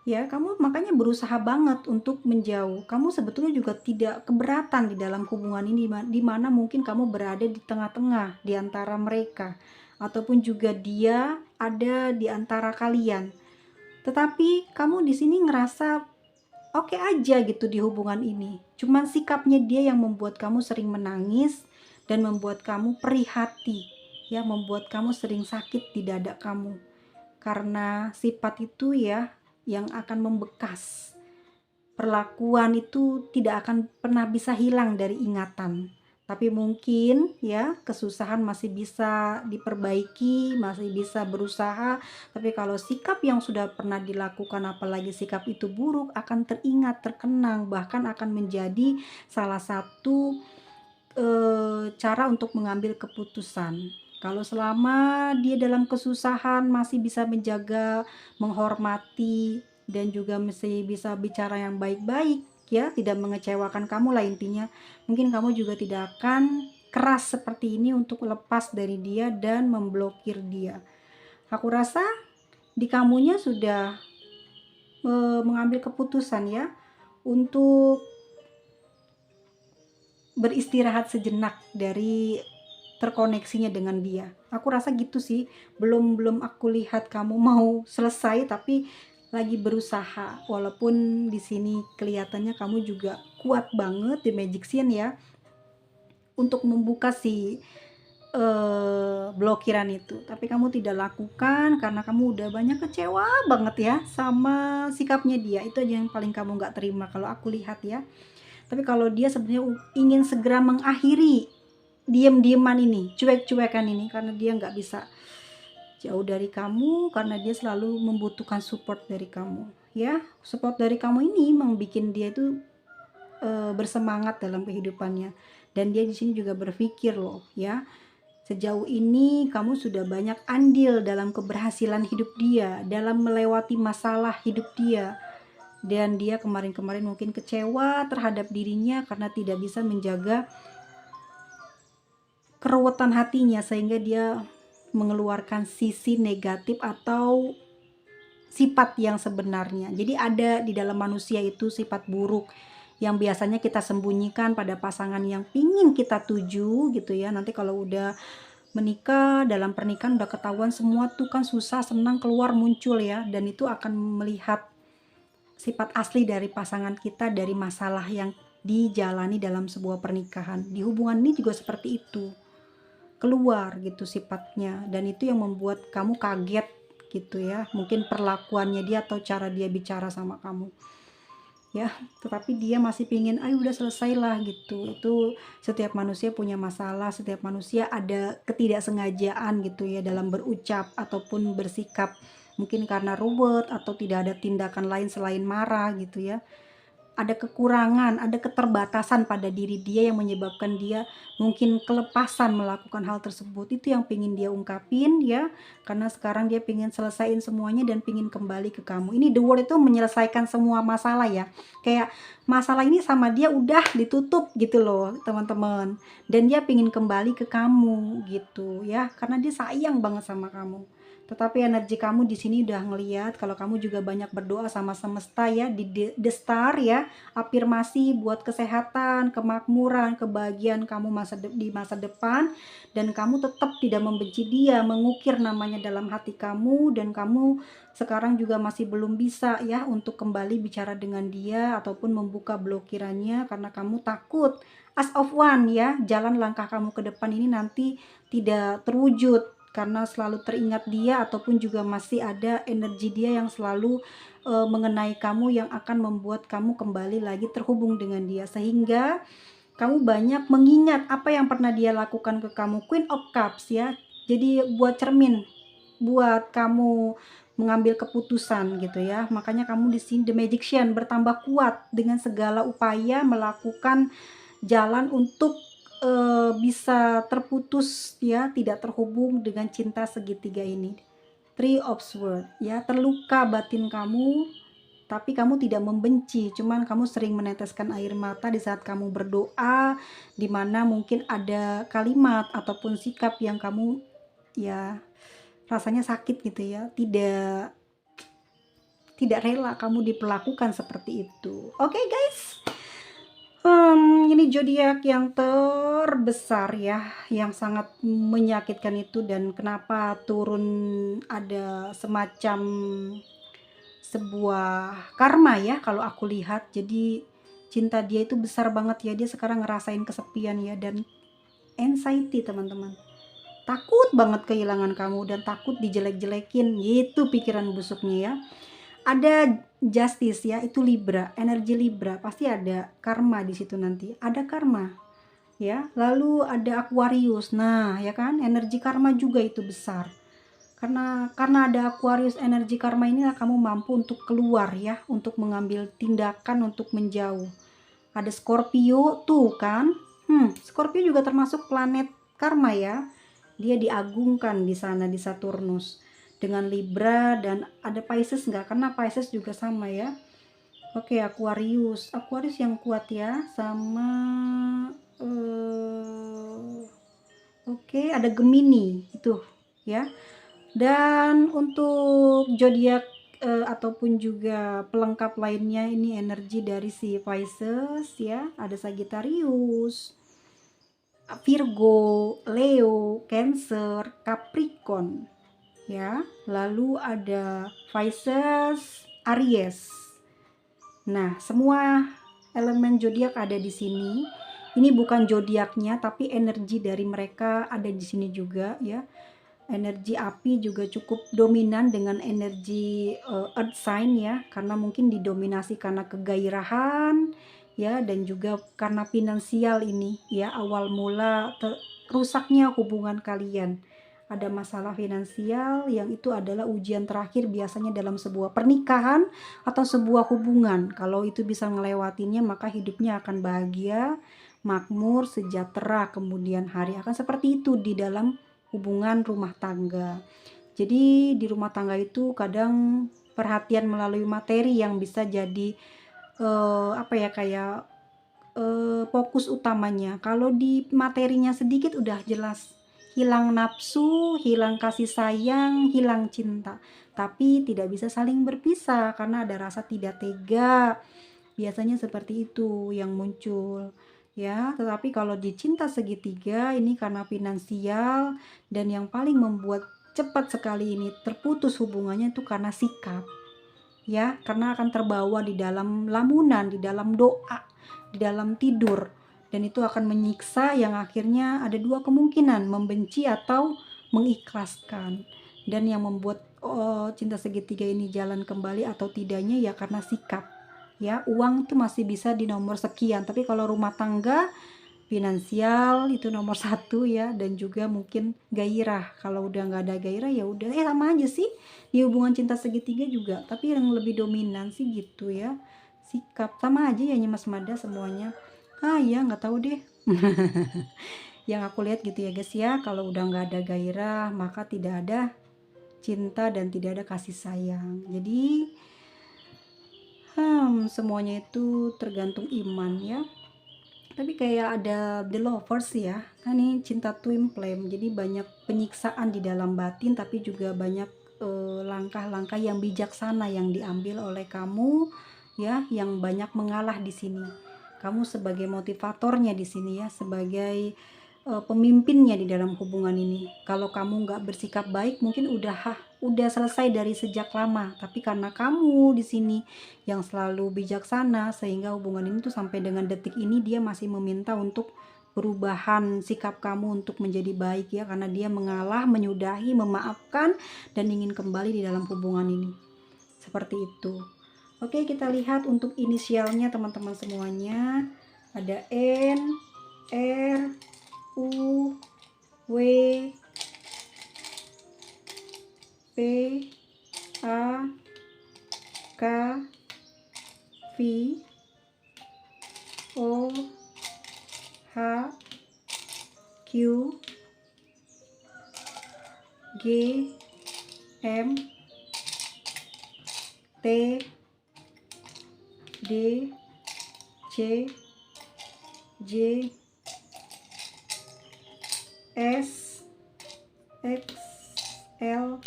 Ya, kamu makanya berusaha banget untuk menjauh. Kamu sebetulnya juga tidak keberatan di dalam hubungan ini, di mana mungkin kamu berada di tengah-tengah di antara mereka, ataupun juga dia ada di antara kalian. Tetapi kamu di sini ngerasa oke aja gitu di hubungan ini. Cuman sikapnya dia yang membuat kamu sering menangis dan membuat kamu perih hati, ya, membuat kamu sering sakit di dada kamu. Karena sifat itu ya yang akan membekas. Perlakuan itu tidak akan pernah bisa hilang dari ingatan. Tapi mungkin ya kesusahan masih bisa diperbaiki, masih bisa berusaha. Tapi kalau sikap yang sudah pernah dilakukan, apalagi sikap itu buruk, akan teringat, terkenang, bahkan akan menjadi salah satu cara untuk mengambil keputusan. Kalau selama dia dalam kesusahan masih bisa menjaga, menghormati, dan juga masih bisa bicara yang baik-baik ya, tidak mengecewakan kamu lah intinya. Mungkin kamu juga tidak akan keras seperti ini untuk lepas dari dia dan memblokir dia. Aku rasa di kamunya sudah mengambil keputusan ya untuk beristirahat sejenak dari terkoneksinya dengan dia. Aku rasa gitu sih. Belum aku lihat kamu mau selesai, tapi lagi berusaha. Walaupun di sini kelihatannya kamu juga kuat banget di Magician ya untuk membuka si blokiran itu. Tapi kamu tidak lakukan karena kamu udah banyak kecewa banget ya sama sikapnya dia. Itu aja yang paling kamu nggak terima kalau aku lihat ya. Tapi kalau dia sebenarnya ingin segera mengakhiri diam-diaman ini, cuek-cuekan ini, karena dia nggak bisa jauh dari kamu, karena dia selalu membutuhkan support dari kamu. Ya, support dari kamu ini membuat dia itu bersemangat dalam kehidupannya. Dan dia di sini juga berpikir loh, ya. Sejauh ini kamu sudah banyak andil dalam keberhasilan hidup dia, dalam melewati masalah hidup dia. Dan dia kemarin-kemarin mungkin kecewa terhadap dirinya karena tidak bisa menjaga keruwetan hatinya, sehingga dia mengeluarkan sisi negatif atau sifat yang sebenarnya. Jadi ada di dalam manusia itu sifat buruk yang biasanya kita sembunyikan pada pasangan yang pingin kita tuju gitu ya. Nanti kalau udah menikah, dalam pernikahan udah ketahuan semua tuh kan susah senang keluar muncul ya, dan itu akan melihat sifat asli dari pasangan kita dari masalah yang dijalani dalam sebuah pernikahan. Di hubungan ini juga seperti itu, keluar gitu sifatnya, dan itu yang membuat kamu kaget gitu ya, mungkin perlakuannya dia atau cara dia bicara sama kamu ya. Tetapi dia masih pingin ayo udah selesailah gitu. Itu setiap manusia punya masalah, setiap manusia ada ketidaksengajaan gitu ya dalam berucap ataupun bersikap, mungkin karena ruwet atau tidak ada tindakan lain selain marah gitu ya. Ada kekurangan, ada keterbatasan pada diri dia yang menyebabkan dia mungkin kelepasan melakukan hal tersebut. Itu yang pingin dia ungkapin ya, karena sekarang dia pingin selesaiin semuanya dan pingin kembali ke kamu. Ini the world itu menyelesaikan semua masalah ya, kayak masalah ini sama dia udah ditutup gitu loh teman-teman, dan dia pingin kembali ke kamu gitu ya, karena dia sayang banget sama kamu. Tetapi energi kamu di sini udah ngeliat kalau kamu juga banyak berdoa sama semesta ya, di the star ya, afirmasi buat kesehatan, kemakmuran, kebahagiaan kamu di masa depan, dan kamu tetap tidak membenci dia, mengukir namanya dalam hati kamu, dan kamu sekarang juga masih belum bisa ya untuk kembali bicara dengan dia ataupun membuka blokirannya karena kamu takut as of one ya, jalan langkah kamu ke depan ini nanti tidak terwujud karena selalu teringat dia, ataupun juga masih ada energi dia yang selalu mengenai kamu yang akan membuat kamu kembali lagi terhubung dengan dia, sehingga kamu banyak mengingat apa yang pernah dia lakukan ke kamu. Queen of Cups ya, jadi buat cermin buat kamu mengambil keputusan gitu ya. Makanya kamu di sini The Magician bertambah kuat dengan segala upaya melakukan jalan untuk bisa terputus ya, tidak terhubung dengan cinta segitiga ini. Three of Swords ya, terluka batin kamu tapi kamu tidak membenci, cuman kamu sering meneteskan air mata di saat kamu berdoa, di mana mungkin ada kalimat ataupun sikap yang kamu ya rasanya sakit gitu ya, tidak rela kamu diperlakukan seperti itu. Oke guys, ini zodiak yang terbesar ya, yang sangat menyakitkan itu, dan kenapa turun ada semacam sebuah karma ya kalau aku lihat. Jadi cinta dia itu besar banget ya, dia sekarang ngerasain kesepian ya, dan anxiety teman-teman. Takut banget kehilangan kamu dan takut dijelek-jelekin, itu pikiran busuknya ya. Ada justice ya, itu Libra, energi Libra, pasti ada karma di situ nanti, ada karma ya. Lalu ada Aquarius, nah ya kan, energi karma juga itu besar. Karena ada Aquarius, energi karma inilah kamu mampu untuk keluar ya, untuk mengambil tindakan untuk menjauh. Ada Scorpio tuh kan, Scorpio juga termasuk planet karma ya, dia diagungkan di sana di Saturnus dengan Libra. Dan ada Pisces enggak, karena Pisces juga sama ya. Oke, Aquarius yang kuat ya, sama oke, ada Gemini itu ya. Dan untuk zodiak ataupun juga pelengkap lainnya, ini energi dari si Pisces ya, ada Sagittarius, Virgo, Leo, Cancer, Capricorn ya. Lalu ada Pisces, Aries. Nah, semua elemen zodiak ada di sini. Ini bukan zodiaknya, tapi energi dari mereka ada di sini juga ya. Energi api juga cukup dominan dengan energi earth sign ya, karena mungkin didominasi karena kegairahan ya, dan juga karena finansial ini ya, awal mula rusaknya hubungan kalian. Ada masalah finansial yang itu adalah ujian terakhir biasanya dalam sebuah pernikahan atau sebuah hubungan. Kalau itu bisa melewatinya, maka hidupnya akan bahagia, makmur, sejahtera, kemudian hari akan seperti itu di dalam hubungan rumah tangga. Jadi di rumah tangga itu kadang perhatian melalui materi yang bisa jadi kayak fokus utamanya. Kalau di materinya sedikit udah jelas hilang nafsu, hilang kasih sayang, hilang cinta. Tapi tidak bisa saling berpisah karena ada rasa tidak tega. Biasanya seperti itu yang muncul ya. Tetapi kalau di cinta segitiga ini karena finansial, dan yang paling membuat cepat sekali ini terputus hubungannya itu karena sikap ya, karena akan terbawa di dalam lamunan, di dalam doa, di dalam tidur, dan itu akan menyiksa yang akhirnya ada dua kemungkinan, membenci atau mengikhlaskan. Dan yang membuat cinta segitiga ini jalan kembali atau tidaknya ya karena sikap ya. Uang tuh masih bisa di nomor sekian, tapi kalau rumah tangga, finansial itu nomor satu ya, dan juga mungkin gairah. Kalau udah nggak ada gairah ya udah sama aja sih di hubungan cinta segitiga juga, tapi yang lebih dominan sih gitu ya, sikap. Sama aja ya Mas Mada semuanya. Ya nggak tahu deh. Yang aku lihat gitu ya guys ya, kalau udah nggak ada gairah maka tidak ada cinta dan tidak ada kasih sayang. Jadi semuanya itu tergantung iman ya. Tapi kayak ada The Lovers ya, kan ini cinta twin flame, jadi banyak penyiksaan di dalam batin, tapi juga banyak langkah-langkah yang bijaksana yang diambil oleh kamu ya, yang banyak mengalah di sini. Kamu sebagai motivatornya di sini ya, sebagai pemimpinnya di dalam hubungan ini. Kalau kamu nggak bersikap baik, mungkin udah selesai dari sejak lama. Tapi karena kamu di sini yang selalu bijaksana, sehingga hubungan ini tuh sampai dengan detik ini dia masih meminta untuk perubahan sikap kamu untuk menjadi baik ya, karena dia mengalah, menyudahi, memaafkan, dan ingin kembali di dalam hubungan ini. Seperti itu. Oke, kita lihat untuk inisialnya teman-teman semuanya. Ada N, R, U, W, P, A, K, V, O, H, Q, G, M, T, D, C, J, S, X, L,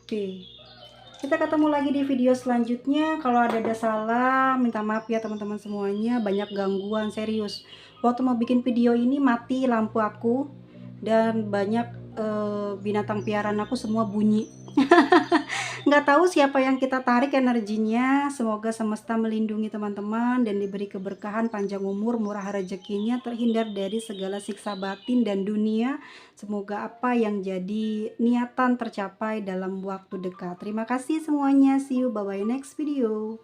P. Kita ketemu lagi di video selanjutnya. Kalau ada salah, minta maaf ya teman-teman semuanya. Banyak gangguan, serius. Waktu mau bikin video ini mati lampu aku. Dan banyak binatang piaraan aku semua bunyi. Nggak tahu siapa yang kita tarik energinya. Semoga semesta melindungi teman-teman dan diberi keberkahan, panjang umur, murah rezekinya, terhindar dari segala siksa batin dan dunia. Semoga apa yang jadi niatan tercapai dalam waktu dekat. Terima kasih semuanya. See you, bye bye next video.